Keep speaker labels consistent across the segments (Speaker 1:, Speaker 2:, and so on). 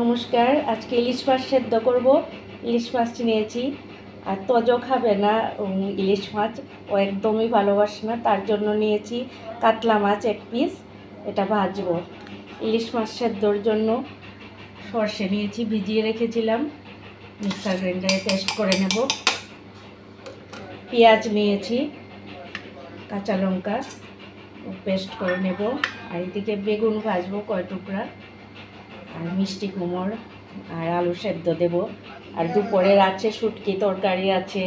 Speaker 1: নমস্কার। আজকে ইলিশ মাছ সেদ্ধ করব। ইলিশ মাছ নিয়েছি, আর তজো খাবে না ইলিশ মাছ, ও একদমই ভালোবাসে না, তার জন্য নিয়েছি কাতলা মাছ 1 পিস। এটা ভাজবো। ইলিশ মাছ সেদ্ধর জন্য সর্ষে নিয়েছি, ভিজিয়ে রেখেছিলাম, মিক্সার গ্রাইন্ডারে পেস্ট করে নেব। পেঁয়াজ নিয়েছি, কাঁচা লঙ্কা পেস্ট করে নেব। আর এদিকে বেগুন ভাজবো কয় টুকরা, আর মিষ্টি কুমড় আর আলু সেদ্ধ দেব। আর দুপুরের আছে শুটকি তরকারি আছে,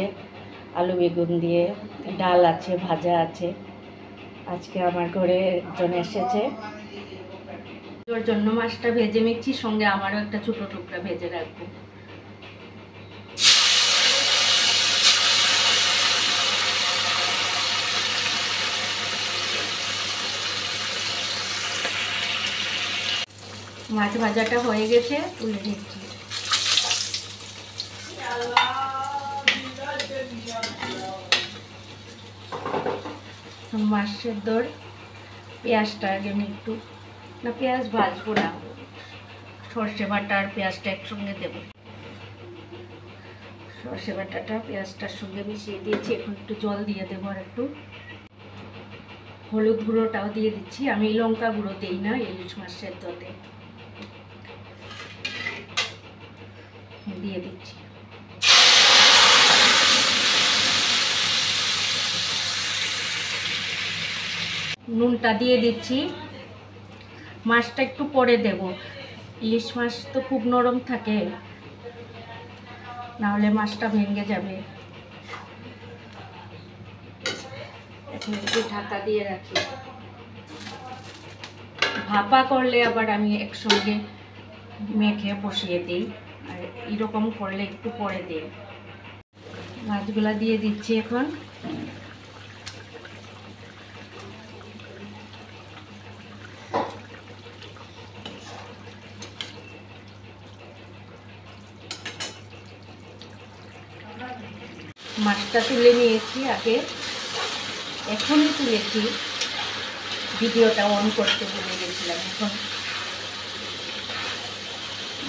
Speaker 1: আলু বেগুন দিয়ে, ডাল আছে, ভাজা আছে। আজকে আমার ঘরে একজন এসেছে, ওর জন্য মাছটা ভেজে নিচ্ছি, সঙ্গে আমারও একটা ছোটো টুকরা ভেজে রাখবো। মাছ ভাজাটা হয়ে গেছে, তুলে দিচ্ছি। মাছ সেদ্ধর পেঁয়াজটা আগে আমি একটু, না পেঁয়াজ ভাজবো না, সর্ষে বাটা আর পেঁয়াজটা একসঙ্গে দেব। সর্ষে বাটাটা পেঁয়াজটার সঙ্গে মিশিয়ে দিয়েছি, এখন একটু জল দিয়ে দেবো, আর একটু হলুদ গুঁড়োটাও দিয়ে দিচ্ছি। আমি লঙ্কা গুঁড়ো দিই না ইলিশ মাছ সেদ্ধতে, দিয়ে দিচ্ছি। নুনটা দিয়ে দিচ্ছি। মাছটা একটু পরে দেব, ইলিশ মাছ তো খুব নরম থাকে, নাহলে মাছটা ভেঙে যাবে। এখন একটু ঢাকা দিয়ে রাখি। ভাপা করলে আবার আমি একসঙ্গে মেখে বসিয়ে দিই, আর এরকম করলে একটু পরে দিই। মাছগুলা দিয়ে দিচ্ছি এখন। মাছটা তুলে নিয়েছি আগে, এখনই তুলেছি, ভিডিওটা অন করতে ভুলে গেছিলাম। এখন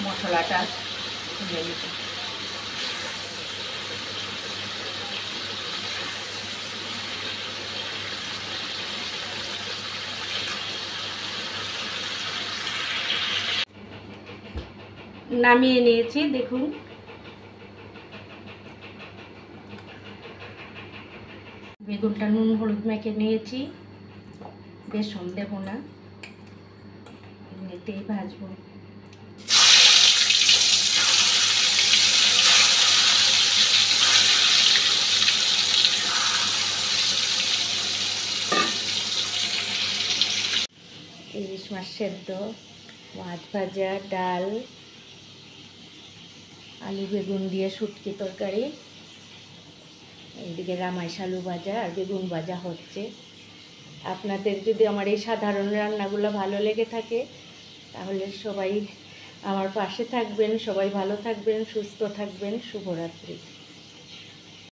Speaker 1: মশলাটা তুলে নিচ্ছি। নামিয়ে নিয়েছি, দেখুন। বেগুনটা নুন হলুদ মেখে নিয়েছি, বেসন দেবো না, এমনিতেই ভাজবো। ইলিশ মাছ সেদ্ধ, মাছ ভাজা, ডাল, আলু বেগুন দিয়ে শুটকি তরকারি, এইদিকে রামাইশ আলু ভাজা আর বেগুন ভাজা হচ্ছে। আপনাদের যদি আমার এই সাধারণ রান্নাগুলো ভালো লেগে থাকে, তাহলে সবাই আমার পাশে থাকবেন, সবাই ভালো থাকবেন, সুস্থ থাকবেন। শুভরাত্রি।